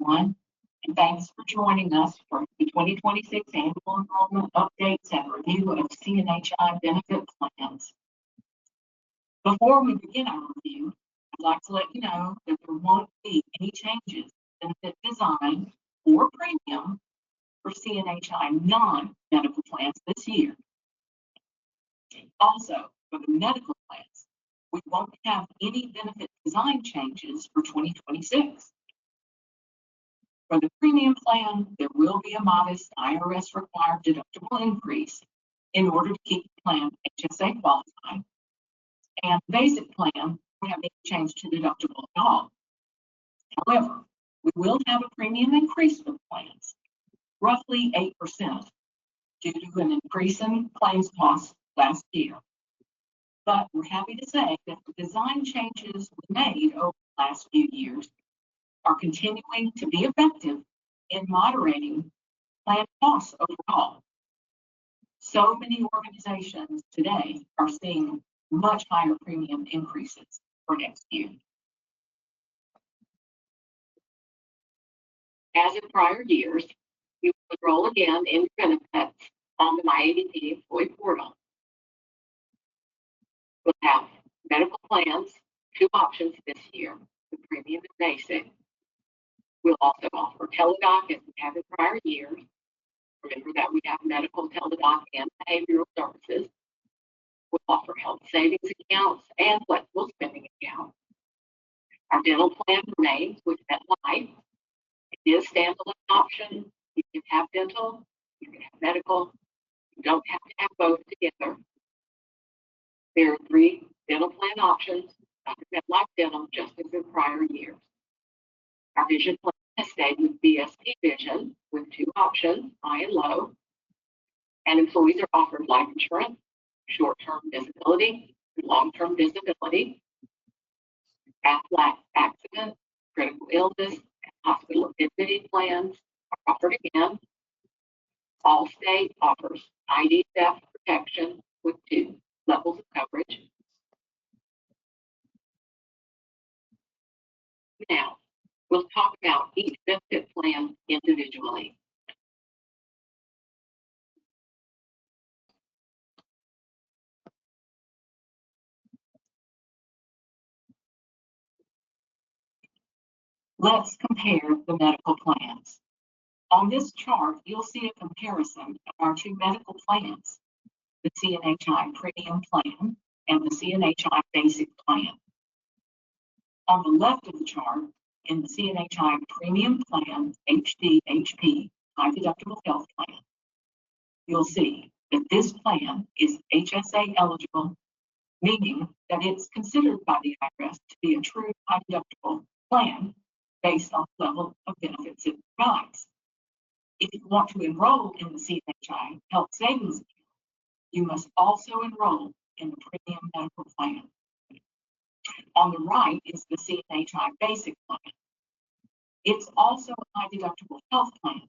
everyone, and thanks for joining us for the 2026 Annual Enrollment Updates and Review of CNHI Benefit Plans. Before we begin our review, I'd like to let you know that there won't be any changes in benefit design or premium for CNHI non-medical plans this year. Also, for the medical plans, we won't have any benefit design changes for 2026. For the premium plan, there will be a modest IRS required deductible increase in order to keep the plan HSA qualified. And the basic plan won't have any change to deductible at all. However, we will have a premium increase for the plans, roughly 8%, due to an increase in claims costs last year. But we're happy to say that the design changes we made over the last few years are continuing to be effective in moderating plan costs overall. So many organizations today are seeing much higher premium increases for next year. As in prior years, you will enroll again in benefits on the MyADP employee portal. We'll have medical plans, 2 options this year, the premium and basic. We'll also offer teledoc as we have in prior years. Remember that we have medical, teledoc, and behavioral services. We'll offer health savings accounts and flexible spending accounts. Our dental plan remains with MetLife. It is a standalone option. You can have dental, you can have medical. You don't have to have both together. There are 3 dental plan options under MetLife Dental, just as in prior years. Our vision plan has stayed with BSP Vision with 2 options, high and low. And employees are offered life insurance, short-term disability, and long-term disability, accident, critical illness, and hospital indemnity plans are offered again. Allstate offers ID theft protection with 2 levels of coverage. Now, we'll talk about each benefit plan individually. Let's compare the medical plans. On this chart, you'll see a comparison of our 2 medical plans, the CNHI Premium Plan and the CNHI Basic Plan. On the left of the chart, in the CNHI Premium Plan HD-HP High Deductible Health Plan, you'll see that this plan is HSA eligible, meaning that it's considered by the IRS to be a true high deductible plan based on the level of benefits it provides. If you want to enroll in the CNHI Health Savings Account, you must also enroll in the Premium Medical Plan. On the right is the CNHI Basic Plan. It's also a high deductible health plan,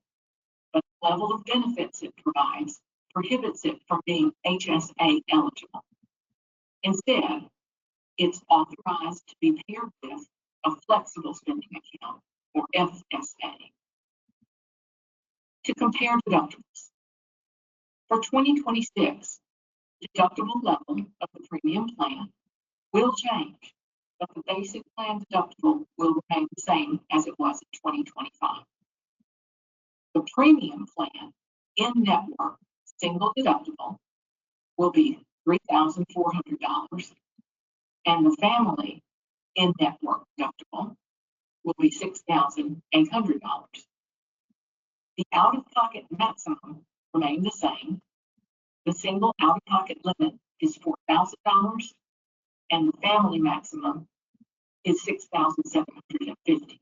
but the level of benefits it provides prohibits it from being HSA eligible. Instead, it's authorized to be paired with a flexible spending account, or FSA. To compare deductibles, for 2026, deductible level of the premium plan will change, but the basic plan deductible will remain the same as it was in 2025. The premium plan in-network single deductible will be $3,400, and the family in-network deductible will be $6,800. The out-of-pocket maximum remain the same. The single out-of-pocket limit is $4,000, and the family maximum is $6,750.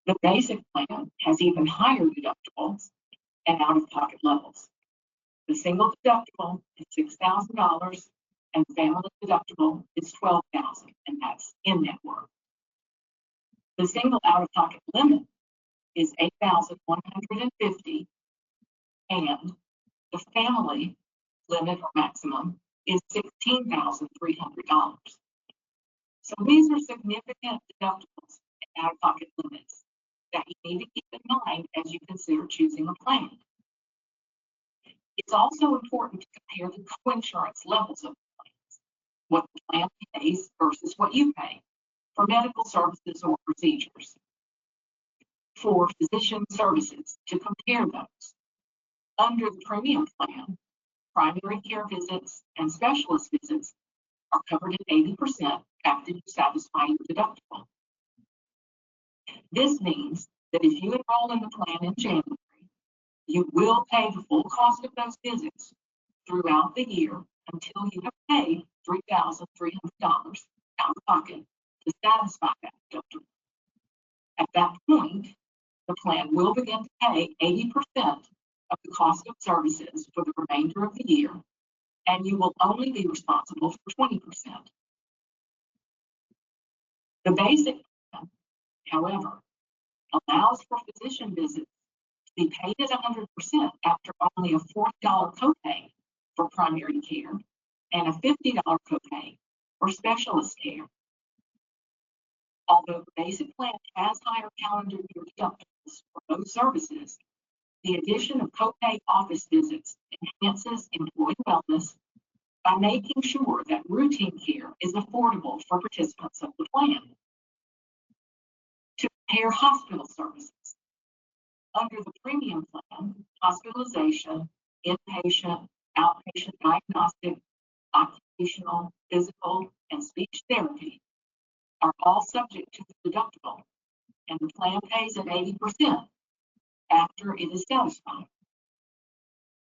The basic plan has even higher deductibles and out-of-pocket levels. The single deductible is $6,000, and family deductible is $12,000, and that's in-network. The single out-of-pocket limit is $8,150, and the family limit or maximum is $16,300. So these are significant deductibles out-of-pocket limits that you need to keep in mind as you consider choosing a plan. It's also important to compare the coinsurance levels of the plans, what the plan pays versus what you pay for medical services or procedures. For physician services, to compare those. Under the premium plan, primary care visits and specialist visits are covered at 80% after you satisfy your deductible. This means that if you enroll in the plan in January, you will pay the full cost of those visits throughout the year until you have paid $3,300 out of pocket to satisfy that deductible. At that point, the plan will begin to pay 80% of the cost of services for the remainder of the year, and you will only be responsible for 20%. The basic plan, however, allows for physician visits to be paid at 100% after only a $40 copay for primary care and a $50 copay for specialist care. Although the basic plan has higher calendar year deductibles for those services, the addition of copay office visits enhances employee wellness by making sure that routine care is affordable for participants of the plan. To compare hospital services. Under the premium plan, hospitalization, inpatient, outpatient diagnostic, occupational, physical, and speech therapy are all subject to the deductible, and the plan pays at 80% after it is satisfied.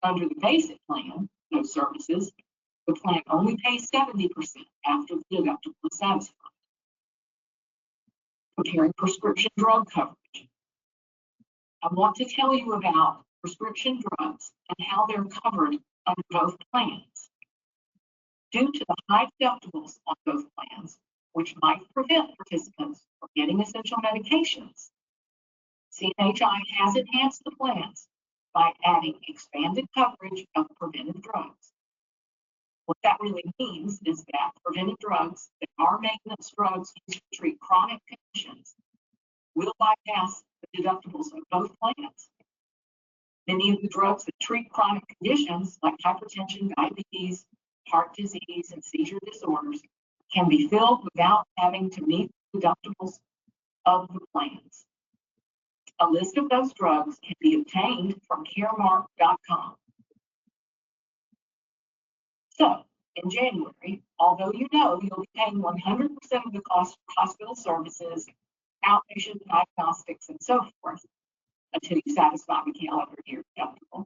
Under the basic plan, those services, the plan only pays 70% after the deductible is satisfied. Comparing prescription drug coverage. I want to tell you about prescription drugs and how they're covered under both plans. Due to the high deductibles on both plans, which might prevent participants from getting essential medications, CNHI has enhanced the plans by adding expanded coverage of preventive drugs. What that really means is that preventive drugs that are maintenance drugs used to treat chronic conditions will bypass the deductibles of both plans. Many of the drugs that treat chronic conditions like hypertension, diabetes, heart disease, and seizure disorders can be filled without having to meet the deductibles of the plans. A list of those drugs can be obtained from caremark.com. So, in January, although you know you'll be paying 100% of the cost for hospital services, outpatient diagnostics, and so forth, until you satisfy the calendar year deductible,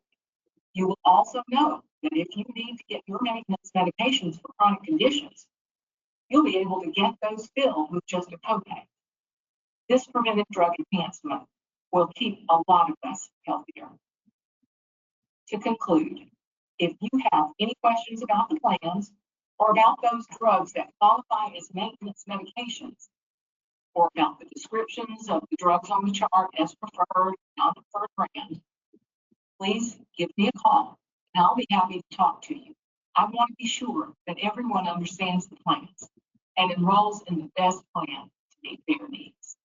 you will also know that if you need to get your maintenance medications for chronic conditions, you'll be able to get those filled with just a copay. This preventive drug enhancement will keep a lot of us healthier. To conclude, if you have any questions about the plans or about those drugs that qualify as maintenance medications, or about the descriptions of the drugs on the chart as preferred, non-preferred brand, please give me a call and I'll be happy to talk to you. I want to be sure that everyone understands the plans and enrolls in the best plan to meet their needs.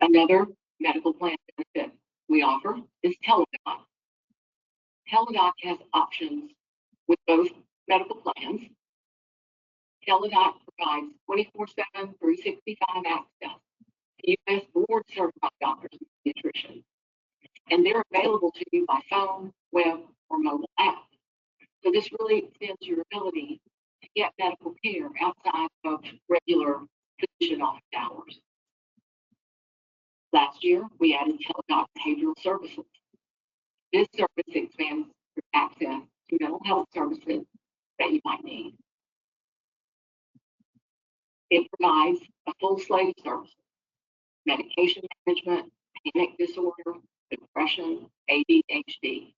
Another medical plan benefit we offer is Teladoc. Teladoc has options with both medical plans. Teladoc provides 24/7, 365 access to U.S. board-certified doctors and pediatricians, and they're available to you by phone, web, or mobile app. So this really extends your ability to get medical care outside of regular physician office hours. Last year, we added Teladoc Behavioral Services. This service expands your access to mental health services that you might need. It provides a full slate of services: medication management, panic disorder, depression, ADHD.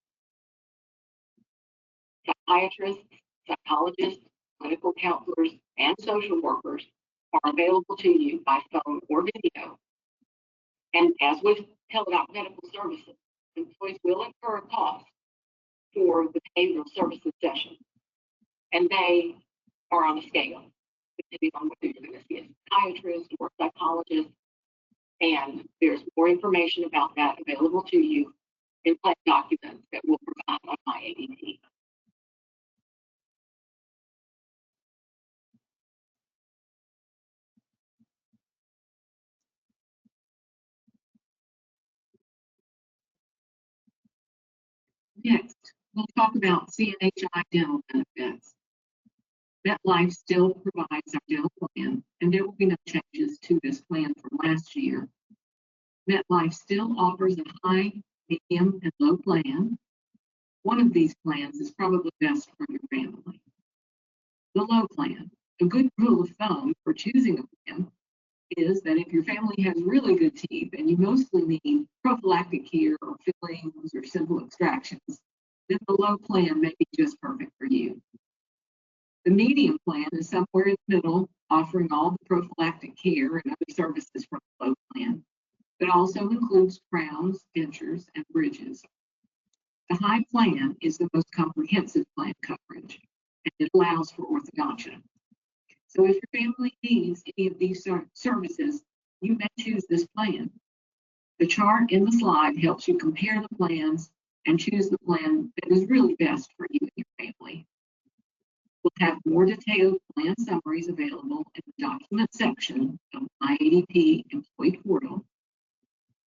Psychiatrists, psychologists, clinical counselors, and social workers are available to you by phone or video. And as with Teladoc Medical Services, employees will incur a cost for the behavioral services session, and they are on a scale, depending on whether you're going to see a psychiatrist or a psychologist, and there's more information about that available to you in plan documents that we'll provide on MyADP. Next, we'll talk about CNHI dental benefits. MetLife still provides our dental plan, and there will be no changes to this plan from last year. MetLife still offers a high, medium, and low plan. One of these plans is probably best for your family. The low plan. A good rule of thumb for choosing a plan is that if your family has really good teeth and you mostly need prophylactic care or fillings or simple extractions, then the low plan may be just perfect for you. The medium plan is somewhere in the middle, offering all the prophylactic care and other services from the low plan, but also includes crowns, dentures, and bridges. The high plan is the most comprehensive plan coverage, and it allows for orthodontia. So if your family needs any of these services, you may choose this plan. The chart in the slide helps you compare the plans and choose the plan that is really best for you and your family. We'll have more detailed plan summaries available in the document section of MyADP employee portal.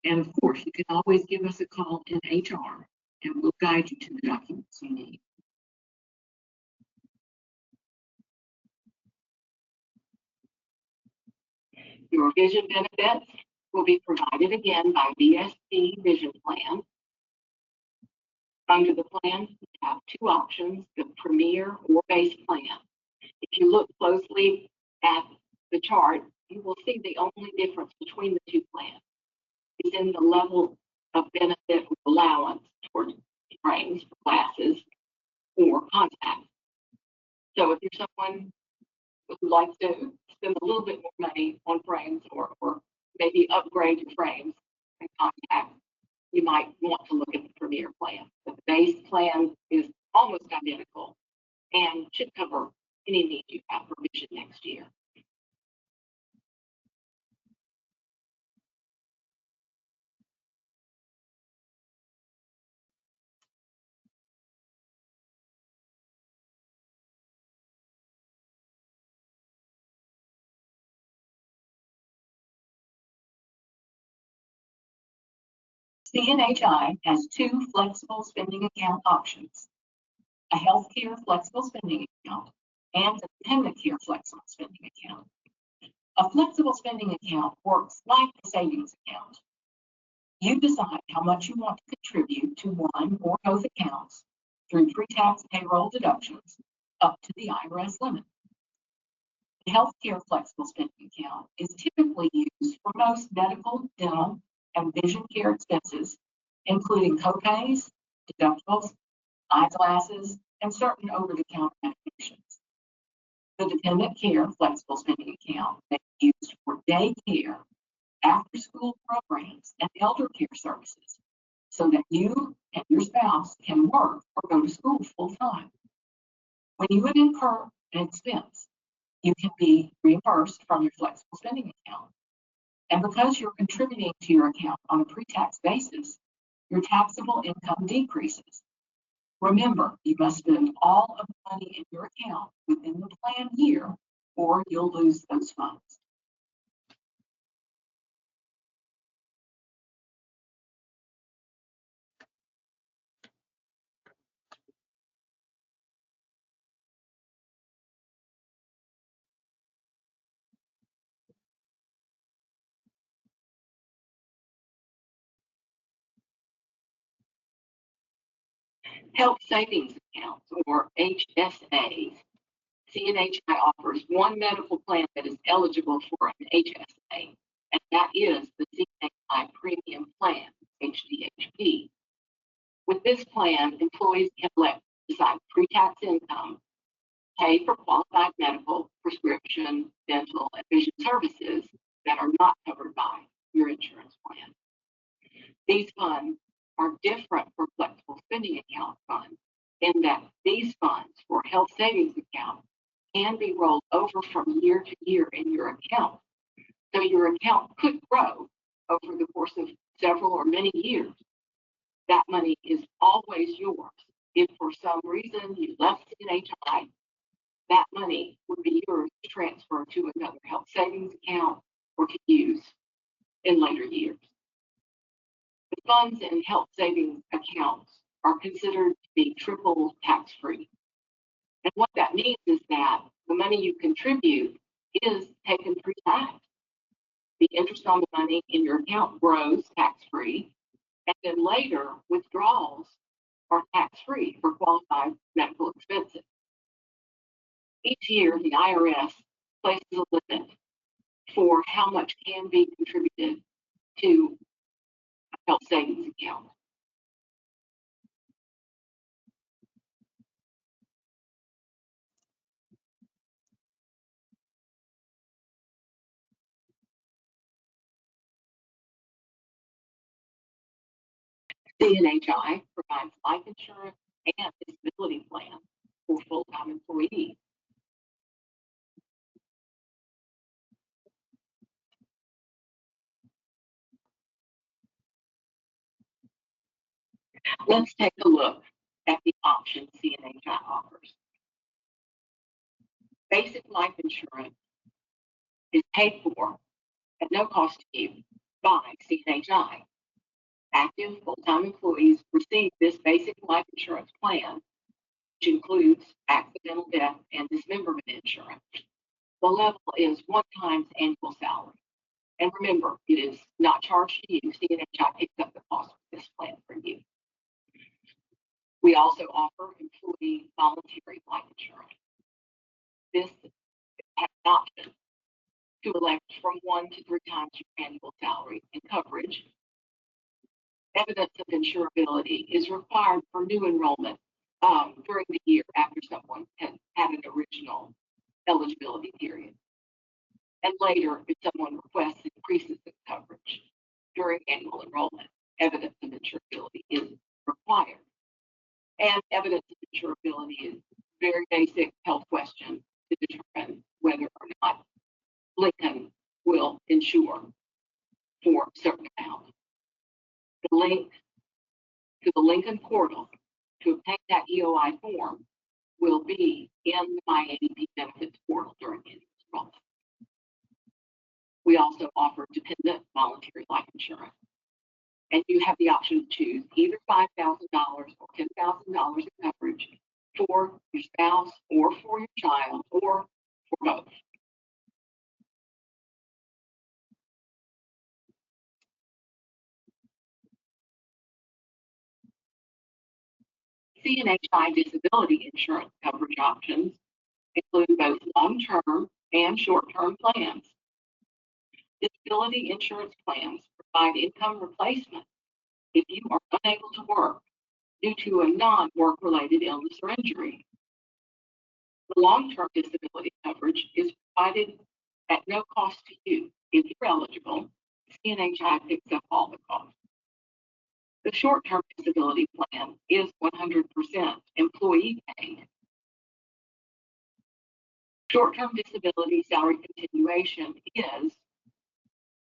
And of course, you can always give us a call in HR and we'll guide you to the documents you need. Your vision benefits will be provided again by VSP Vision Plan. Under the plan, you have two options, the Premier or Base Plan. If you look closely at the chart, you will see the only difference between the two plans is in the level of benefit allowance towards frames for glasses or contacts. So if you're someone who likes to spend a little bit more money on frames or maybe upgrade your frames and contacts, you might want to look at the Premier plan. But the base plan is almost identical and should cover any need you have for vision next year. CNHI has two flexible spending account options, a healthcare flexible spending account and a dependent care flexible spending account. A flexible spending account works like a savings account. You decide how much you want to contribute to one or both accounts through pre-tax payroll deductions up to the IRS limit. The healthcare flexible spending account is typically used for most medical, dental, and vision care expenses, including copays, deductibles, eyeglasses, and certain over-the-counter medications. The dependent care flexible spending account may be used for day care, after-school programs, and elder care services, so that you and your spouse can work or go to school full-time. When you would incur an expense, you can be reimbursed from your flexible spending account. And because you're contributing to your account on a pre-tax basis, your taxable income decreases. Remember, you must spend all of the money in your account within the plan year, or you'll lose those funds. Health savings accounts, or HSAs. CNHI offers one medical plan that is eligible for an HSA, and that is the CNHI Premium Plan, HDHP. With this plan, employees can elect to decide pre-tax income, pay for qualified medical, prescription, dental, and vision services that are not covered by your insurance plan. These funds are different from flexible spending account funds in that these funds for health savings account can be rolled over from year to year in your account. So your account could grow over the course of several or many years. That money is always yours. If for some reason you left CNHI, that money would be yours to transfer to another health savings account or to use in later years. The funds in health savings accounts are considered to be triple tax-free. And what that means is that the money you contribute is taken pre-tax. The interest on the money in your account grows tax-free, and then later withdrawals are tax-free for qualified medical expenses. Each year, the IRS places a limit for how much can be contributed to a health savings account. CNHI provides life insurance and disability plans for full-time employees. Let's take a look at the options CNHI offers. Basic life insurance is paid for at no cost to you by CNHI. Active full-time employees receive this basic life insurance plan, which includes accidental death and dismemberment insurance. The level is 1 times annual salary. And remember, it is not charged to you. CNHI picks up the cost of this plan for you. We also offer employee voluntary life insurance. This has an option to elect from 1 to 3 times your annual salary and coverage. Evidence of insurability is required for new enrollment during the year after someone had had an original eligibility period. And later, if someone requests increases in coverage during annual enrollment, evidence of insurability is required. And evidence of insurability is very basic health question to determine whether or not Lincoln will insure for a certain amount. The link to the Lincoln portal to obtain that EOI form will be in the MyADP benefits portal during annual enrollment. We also offer dependent voluntary life insurance. And you have the option to choose either $5,000 or $10,000 in coverage for your spouse or for your child or for both. CNHI disability insurance coverage options include both long-term and short-term plans. Disability insurance plans provide income replacement if you are unable to work due to a non-work-related illness or injury. The long-term disability coverage is provided at no cost to you. If you're eligible, CNHI picks up all the costs. The short-term disability plan is 100% employee paid. Short-term disability salary continuation is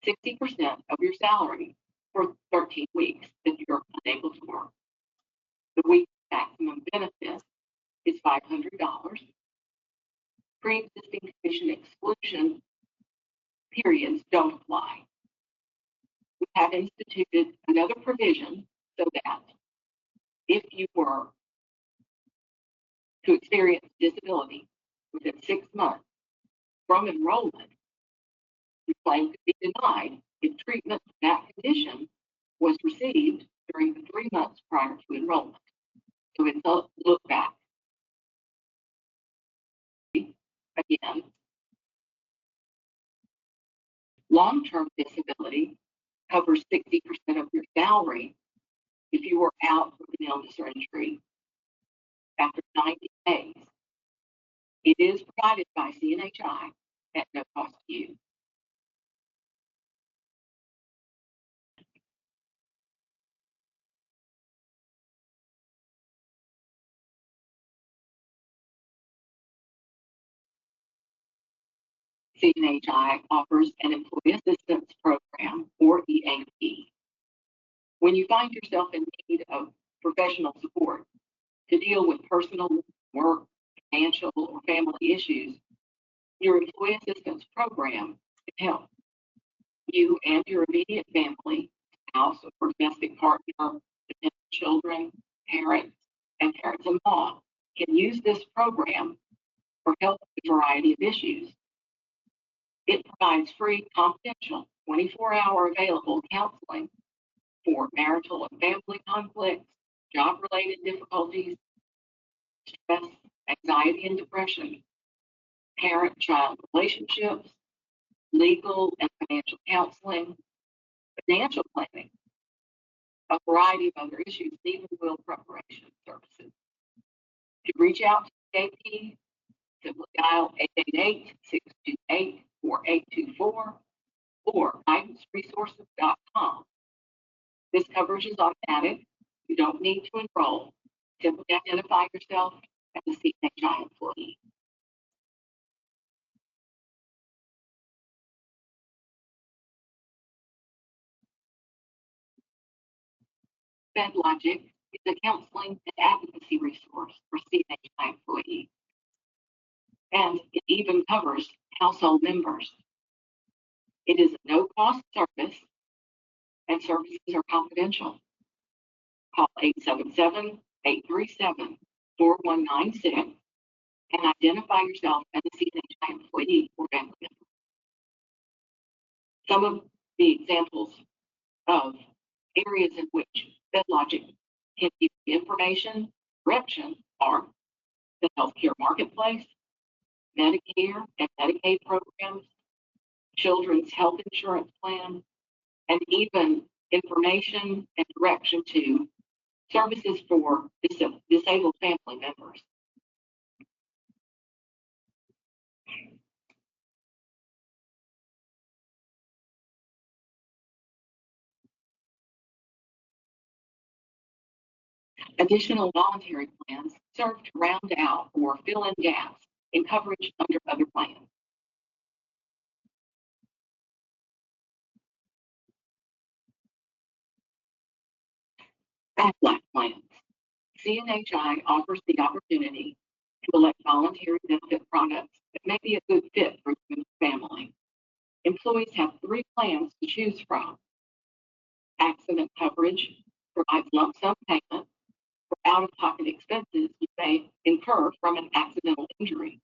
60% of your salary for 13 weeks if you're unable to work. The week's maximum benefit is $500. Pre-existing condition exclusion periods don't apply. We have instituted another provision so that if you were to experience disability within 6 months from enrollment, your claim could be denied if treatment for that condition was received during the 3 months prior to enrollment. So it's a look back. Again, long-term disability covers 60% of your salary if you were out with an illness or injury after 90 days. It is provided by CNHI at no cost to you. CNHI offers an Employee Assistance Program, or EAP. When you find yourself in need of professional support to deal with personal, work, financial, or family issues, your Employee Assistance Program can help. You and your immediate family, spouse, or domestic partner, dependent children, parents, and parents-in-law can use this program for help with a variety of issues. It provides free, confidential, 24-hour available counseling for marital and family conflicts, job-related difficulties, stress, anxiety and depression, parent-child relationships, legal and financial counseling, financial planning, a variety of other issues, and even will preparation services. To reach out to KP, simply dial 888-628-4824 or guidanceresources.com. This coverage is automatic. You don't need to enroll. Simply identify yourself as a CNHI employee. FedLogic is a counseling and advocacy resource for CNHI employees, and it even covers household members. It is a no-cost service, and services are confidential. Call 877-837-4196 and identify yourself as a CNHI employee or family member. Some of the examples of areas in which FedLogic can give information, direction are the healthcare marketplace, Medicare and Medicaid programs, children's health insurance plan, and even information and direction to services for disabled family members. Additional voluntary plans serve to round out or fill in gaps in coverage under other plans. Backlash plans. CNHI offers the opportunity to elect voluntary benefit products that may be a good fit for your family. Employees have 3 plans to choose from. Accident coverage provides lump sum payment for out-of-pocket expenses you may incur from an accidental injury.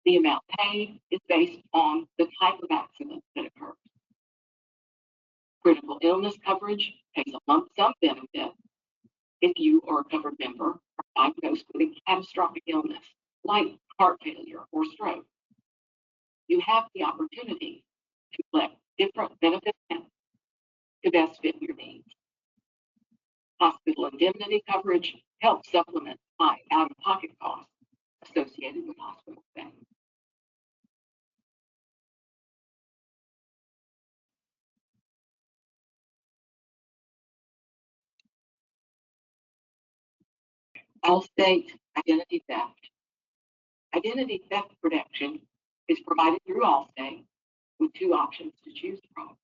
The amount paid is based on the type of accident that occurs. Critical illness coverage pays a lump sum benefit if you or a covered member are diagnosed with a catastrophic illness like heart failure or stroke. You have the opportunity to select different benefit plans to best fit your needs. Hospital indemnity coverage helps supplement high out-of-pocket costs associated with hospital stay. Allstate identity theft. Identity theft protection is provided through Allstate with 2 options to choose from.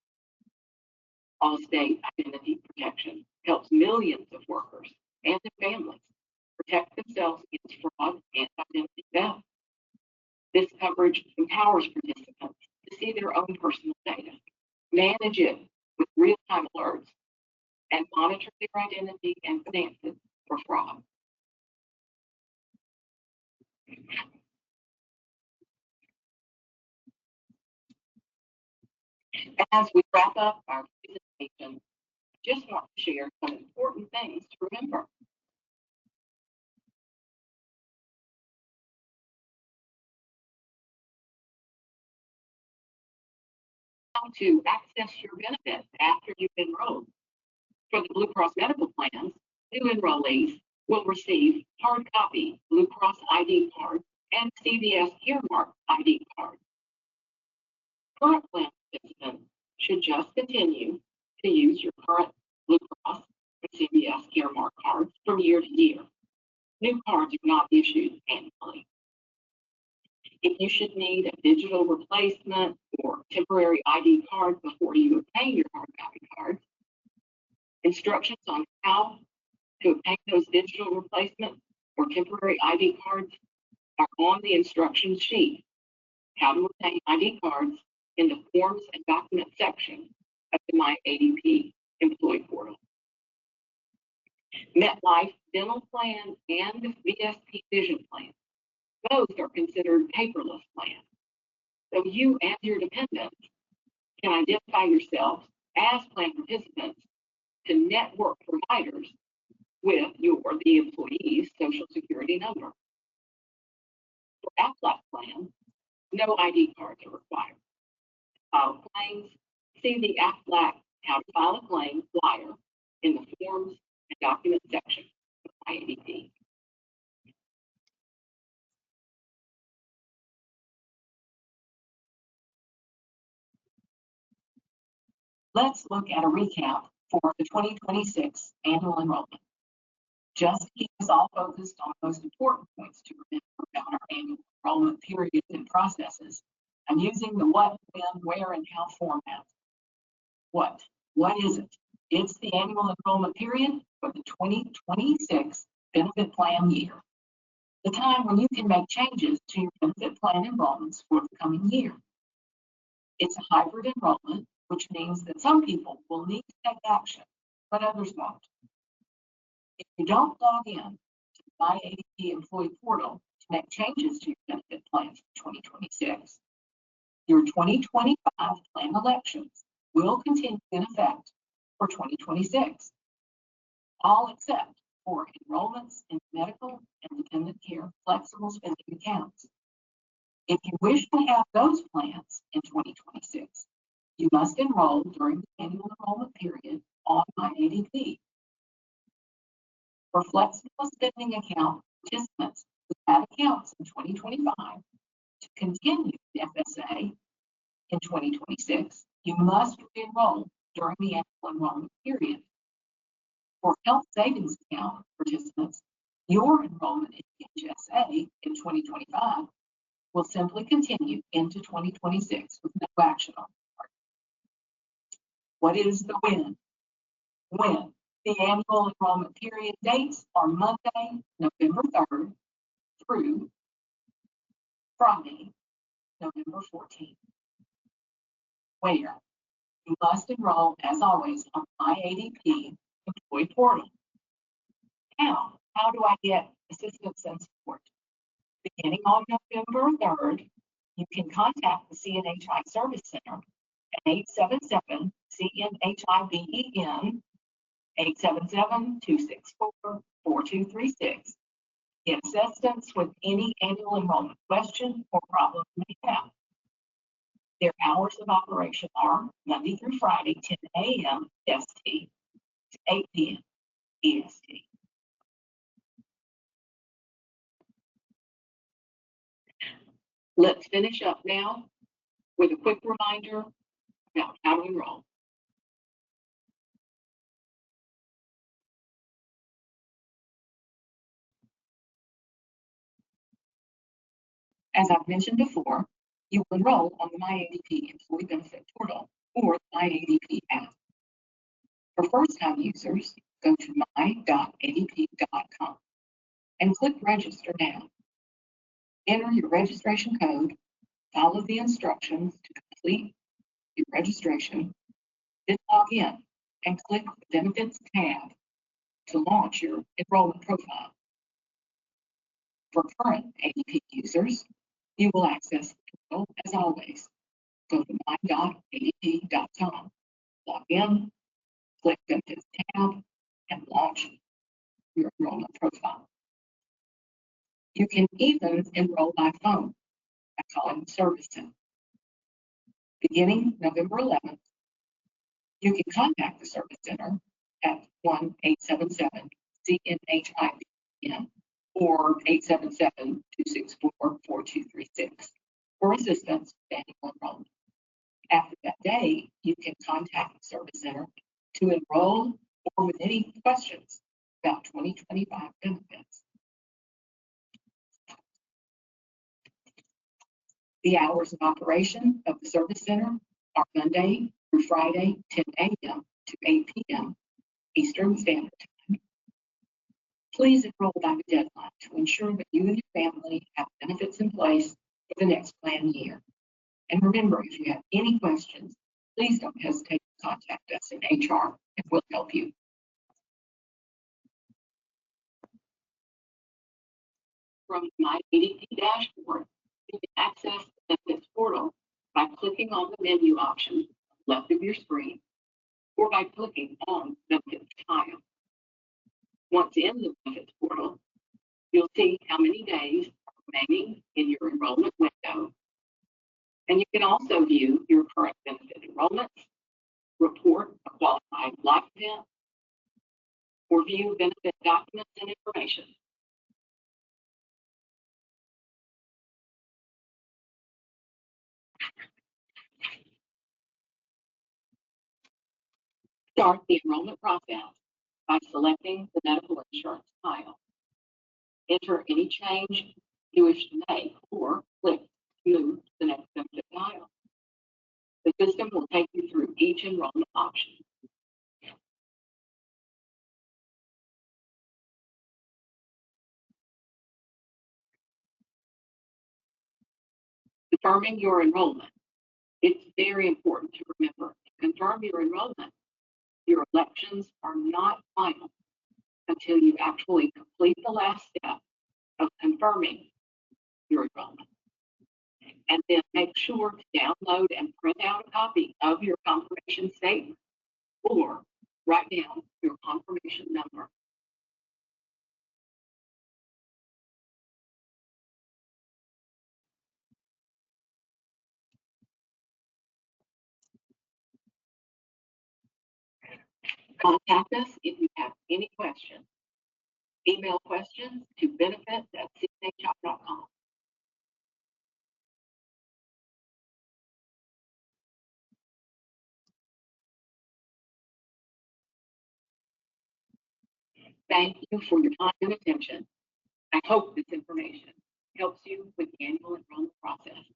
Allstate identity protection helps millions of workers and their families protect themselves against fraud and identity theft. This coverage empowers participants to see their own personal data, manage it with real-time alerts, and monitor their identity and finances for fraud. As we wrap up our presentation, I just want to share some important things to remember. How to access your benefits after you've enrolled. For the Blue Cross medical plans, new enrollees will receive hard copy Blue Cross ID card and CVS Caremark ID card. Current plan participants should just continue to use your current Blue Cross and CVS Caremark cards from year to year. New cards are not issued annually. if you should need a digital replacement or temporary ID card before you obtain your hard copy card, instructions on how to obtain those digital replacement or temporary ID cards are on the instruction sheet. How to obtain ID cards in the Forms and Documents section of the MyADP Employee Portal. MetLife Dental Plan and VSP Vision Plan. Both are considered paperless plans. So you and your dependents can identify yourselves as plan participants to network providers with the employee's Social Security number. For AFLAC plan, no ID cards are required. File claims, see the AFLAC How to File a Claim flyer in the Forms and Documents section of MyADP. Let's look at a recap for the 2026 annual enrollment. Just to keep us all focused on the most important points to remember about our annual enrollment periods and processes, I'm using the what, when, where, and how format. What? What is it? It's the annual enrollment period for the 2026 benefit plan year. The time when you can make changes to your benefit plan enrollments for the coming year. It's a hybrid enrollment, which means that some people will need to take action, but others won't. If you don't log in to the MyADP Employee Portal to make changes to your benefit plans for 2026, your 2025 plan elections will continue in effect for 2026, all except for enrollments in medical and dependent care flexible spending accounts. If you wish to have those plans in 2026, you must enroll during the annual enrollment period on MyADP. For flexible spending account participants who have accounts in 2025 to continue the FSA in 2026, you must re-enroll during the annual enrollment period. For health savings account participants, your enrollment in HSA in 2025 will simply continue into 2026 with no action on the part. What is the when? When? The annual enrollment period dates are Monday, November 3rd through Friday, November 14th. Where? You must enroll, as always, on MyADP Employee Portal. How? How do I get assistance and support? Beginning on November 3rd, you can contact the CNHI Service Center at 877-CNHIBEN, 877-264-4236. Get assistance with any annual enrollment question or problem you may have. Their hours of operation are Monday through Friday, 10 a.m. ST to 8 p.m. EST. Let's finish up now with a quick reminder about how to enroll. As I've mentioned before, you will enroll on the MyADP Employee Benefit Portal or the MyADP app. For first-time users, go to my.adp.com and click Register Now. Enter your registration code, follow the instructions to complete your registration, then log in and click the Benefits tab to launch your enrollment profile. For current ADP users, you will access the portal as always. Go to my.adp.com, log in, click Benefits tab, and launch your enrollment profile. You can even enroll by phone by calling the Service Center. Beginning November 11th, you can contact the Service Center at 1-877-CNHIBN or 877-264-4236 for assistance with annual enrollment. After that day, you can contact the Service Center to enroll or with any questions about 2025 benefits. The hours of operation of the service center are Monday through Friday, 10 a.m. to 8 p.m. Eastern Standard Time. Please enroll by the deadline to ensure that you and your family have benefits in place for the next plan year. And remember, if you have any questions, please don't hesitate to contact us in HR and we'll help you. From my ADP dashboard, you can access the benefits portal by clicking on the menu option left of your screen or by clicking on the benefits tile. Once in the benefits portal, you'll see how many days are remaining in your enrollment window. And you can also view your current benefit enrollments, report a qualified life event, or view benefit documents and information. Start the enrollment process by selecting the medical insurance tile. Enter any change you wish to make or click to move to the next benefit tile. The system will take you through each enrollment option. Confirming your enrollment. It's very important to remember to confirm your enrollment. Your elections are not final until you actually complete the last step of confirming your enrollment. And then make sure to download and print out a copy of your confirmation statement or write down your confirmation number. Contact us if you have any questions. Email questions to benefits@cnhi.com. Thank you for your time and attention. I hope this information helps you with the annual enrollment process.